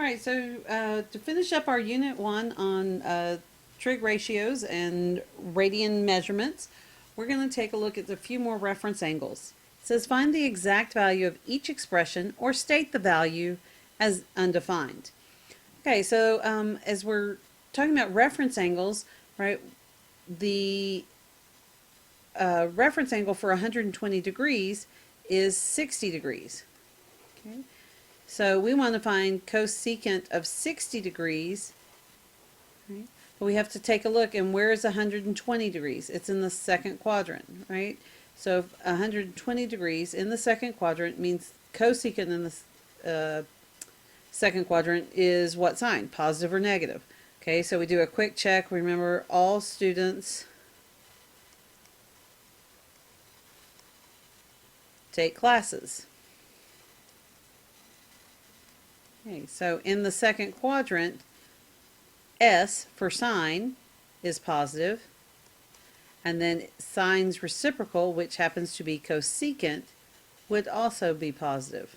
All right, so to finish up our Unit 1 on trig ratios and radian measurements, we're going to take a look at a few more reference angles. It says find the exact value of each expression or state the value as undefined. Okay, so as we're talking about reference angles, right, the reference angle for 120 degrees is 60 degrees. Okay. So we want to find cosecant of 60 degrees, right? But we have to take a look, and where is 120 degrees? It's in the second quadrant, right? So if 120 degrees in the second quadrant means cosecant in the second quadrant is what sign? Positive or negative? Okay, so we do a quick check. Remember, all students take classes. Okay, so in the second quadrant, S for sine is positive, and then sine's reciprocal, which happens to be cosecant, would also be positive.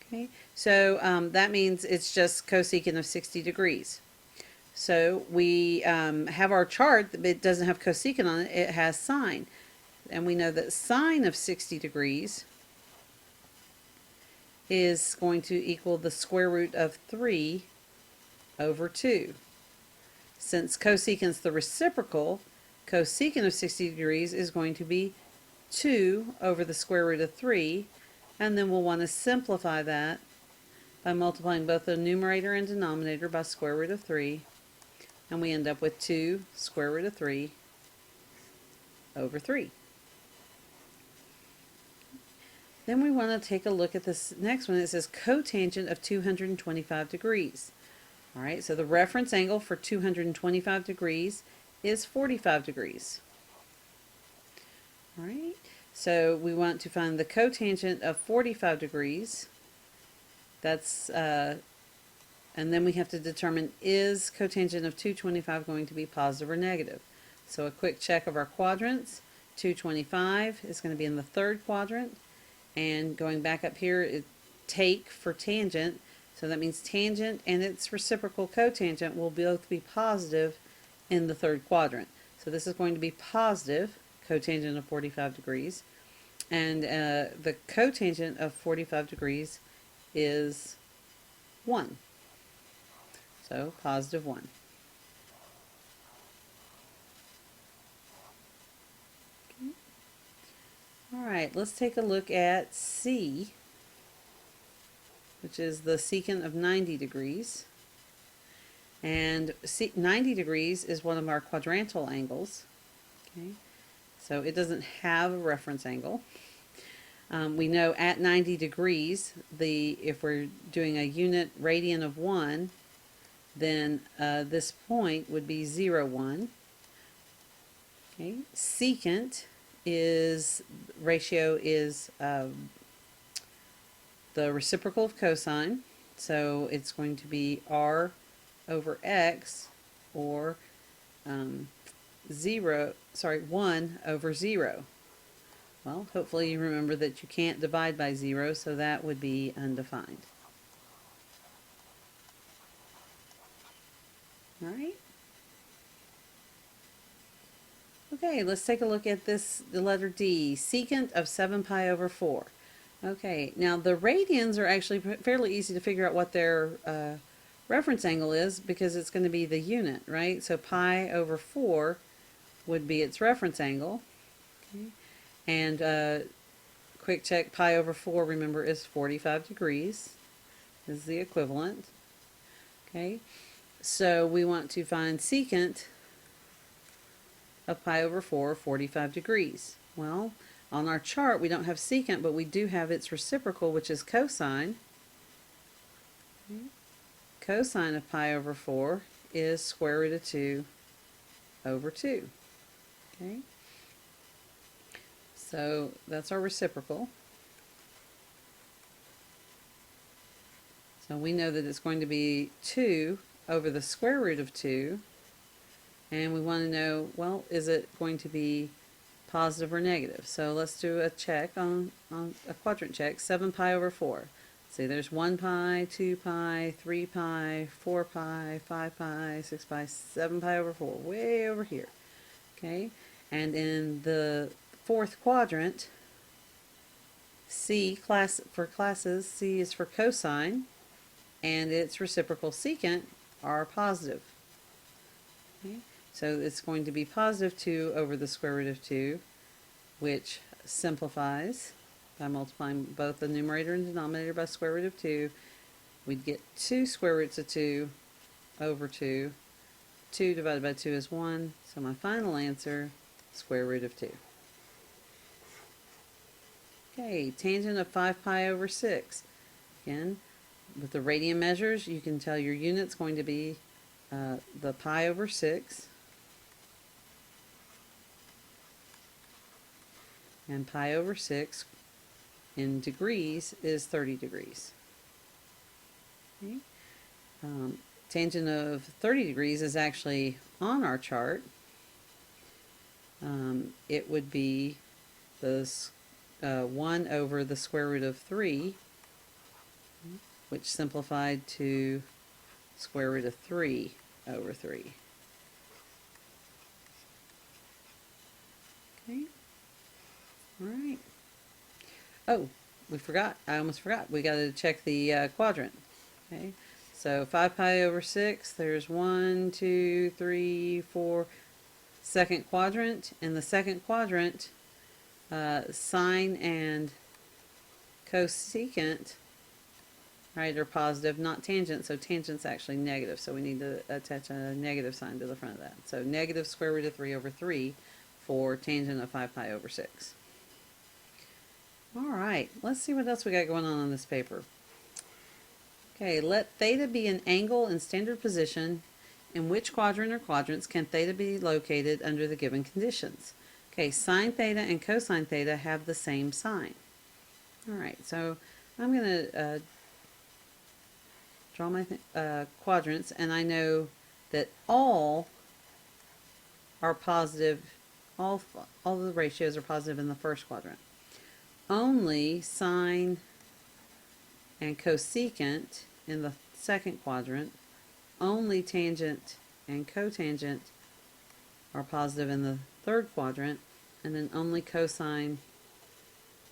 Okay, so that means it's just cosecant of 60 degrees. So we have our chart, but it doesn't have cosecant on it, it has sine. And we know that sine of 60 degrees is going to equal the square root of 3 over 2. Since cosecant's the reciprocal, cosecant of 60 degrees is going to be 2 over the square root of 3, and then we'll want to simplify that by multiplying both the numerator and denominator by square root of 3, and we end up with 2 square root of 3 over 3. Then we want to take a look at this next one. It says cotangent of 225 degrees. All right, so the reference angle for 225 degrees is 45 degrees. All right, so we want to find the cotangent of 45 degrees. That's, and then we have to determine, is cotangent of 225 going to be positive or negative? So a quick check of our quadrants. 225 is going to be in the third quadrant. And going back up here, take for tangent. So that means tangent and its reciprocal cotangent will both be positive in the third quadrant. So this is going to be positive, cotangent of 45 degrees. And the cotangent of 45 degrees is 1. So positive 1. Okay. All right, let's take a look at C, which is the secant of 90 degrees. And 90 degrees is one of our quadrantal angles. Okay, so it doesn't have a reference angle. We know at 90 degrees, if we're doing a unit radian of 1, then this point would be 0, 1. Okay, secant ratio is the reciprocal of cosine, so it's going to be r over x, or 1 over 0. Well, hopefully you remember that you can't divide by 0, so that would be undefined. All right. Okay, let's take a look at this, the letter D, secant of 7 pi over 4. Okay, now the radians are actually fairly easy to figure out what their reference angle is, because it's going to be the unit, right? So pi over 4 would be its reference angle. Okay. And quick check, pi over 4, remember, is 45 degrees, is the equivalent. Okay, so we want to find secant of pi over 4, 45 degrees. Well, on our chart we don't have secant, but we do have its reciprocal, which is cosine. Okay. Cosine of pi over 4 is square root of 2 over 2. Okay, so that's our reciprocal. So we know that it's going to be 2 over the square root of 2. And we want to know, well, is it going to be positive or negative? So let's do a check on a quadrant check. 7 pi over 4. See, there's 1 pi, 2 pi, 3 pi, 4 pi, 5 pi, 6 pi, 7 pi over 4, way over here. Okay, and in the fourth quadrant, C for classes, C is for cosine, and its reciprocal secant are positive. Okay, so it's going to be positive 2 over the square root of 2, which simplifies by multiplying both the numerator and denominator by square root of 2. We'd get 2 square roots of 2 over 2. 2 divided by 2 is 1, so my final answer, square root of 2. Okay, tangent of 5 pi over 6. Again, with the radian measures, you can tell your unit's going to be the pi over 6. And pi over 6 in degrees is 30 degrees. Okay. Tangent of 30 degrees is actually on our chart. It would be the 1 over the square root of 3, which simplified to square root of 3 over 3. Okay. All right. Oh, we forgot. I almost forgot. We got to check the quadrant. Okay. So 5 pi over 6, there's 1, 2, 3, 4, second quadrant. In the second quadrant, sine and cosecant, right, are positive, not tangent, so tangent's actually negative, so we need to attach a negative sign to the front of that. So negative square root of 3 over 3 for tangent of 5 pi over 6. Alright, let's see what else we got going on this paper. Okay, let theta be an angle in standard position. In which quadrant or quadrants can theta be located under the given conditions? Okay, sine theta and cosine theta have the same sign. Alright, so I'm going to draw my quadrants, and I know that all are positive, all the ratios are positive in the first quadrant. Only sine and cosecant in the second quadrant, only tangent and cotangent are positive in the third quadrant, and then only cosine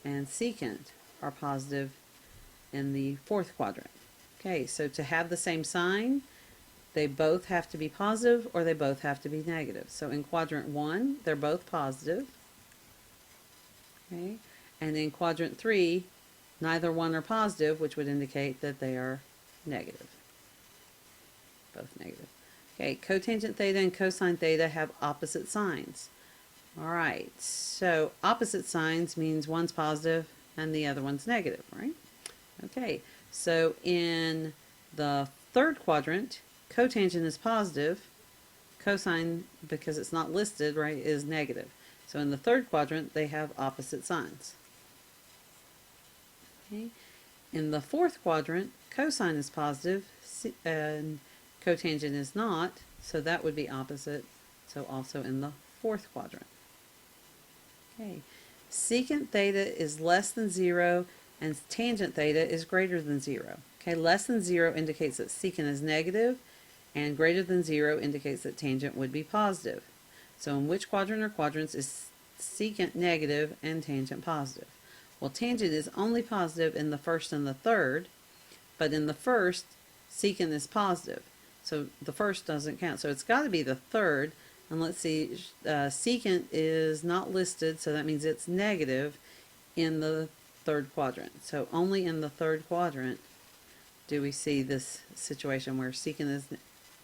and secant are positive in the fourth quadrant. Okay, so to have the same sign, they both have to be positive or they both have to be negative. So in quadrant 1, they're both positive. Okay, and in quadrant 3, neither one are positive, which would indicate that they are negative. Both negative. Okay, cotangent theta and cosine theta have opposite signs. Alright, so opposite signs means one's positive and the other one's negative, right? Okay, so in the third quadrant, cotangent is positive, cosine, because it's not listed, right, is negative. So in the third quadrant, they have opposite signs. Okay. In the fourth quadrant, cosine is positive and cotangent is not, so that would be opposite, so also in the fourth quadrant. Okay, secant theta is less than 0 and tangent theta is greater than 0. Okay, less than 0 indicates that secant is negative, and greater than 0 indicates that tangent would be positive. So in which quadrant or quadrants is secant negative and tangent positive? Well, tangent is only positive in the first and the third, but in the first, secant is positive. So the first doesn't count. So it's got to be the third. And let's see, secant is not listed, so that means it's negative in the third quadrant. So only in the third quadrant do we see this situation where secant is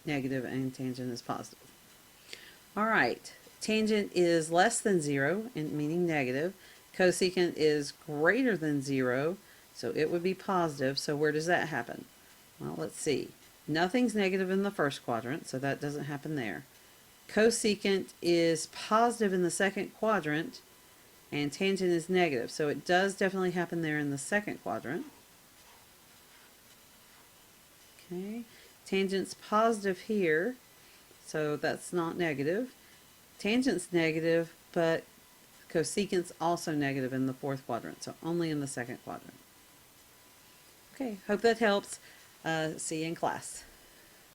negative and tangent is positive. All right, tangent is less than 0, meaning negative. Cosecant is greater than 0, so it would be positive. So where does that happen? Well, let's see. Nothing's negative in the first quadrant, so that doesn't happen there. Cosecant is positive in the second quadrant, and tangent is negative. So it does definitely happen there in the second quadrant. Okay, tangent's positive here, so that's not negative. Tangent's negative, but cosecant's also negative in the fourth quadrant, so only in the second quadrant. Okay, hope that helps. See you in class.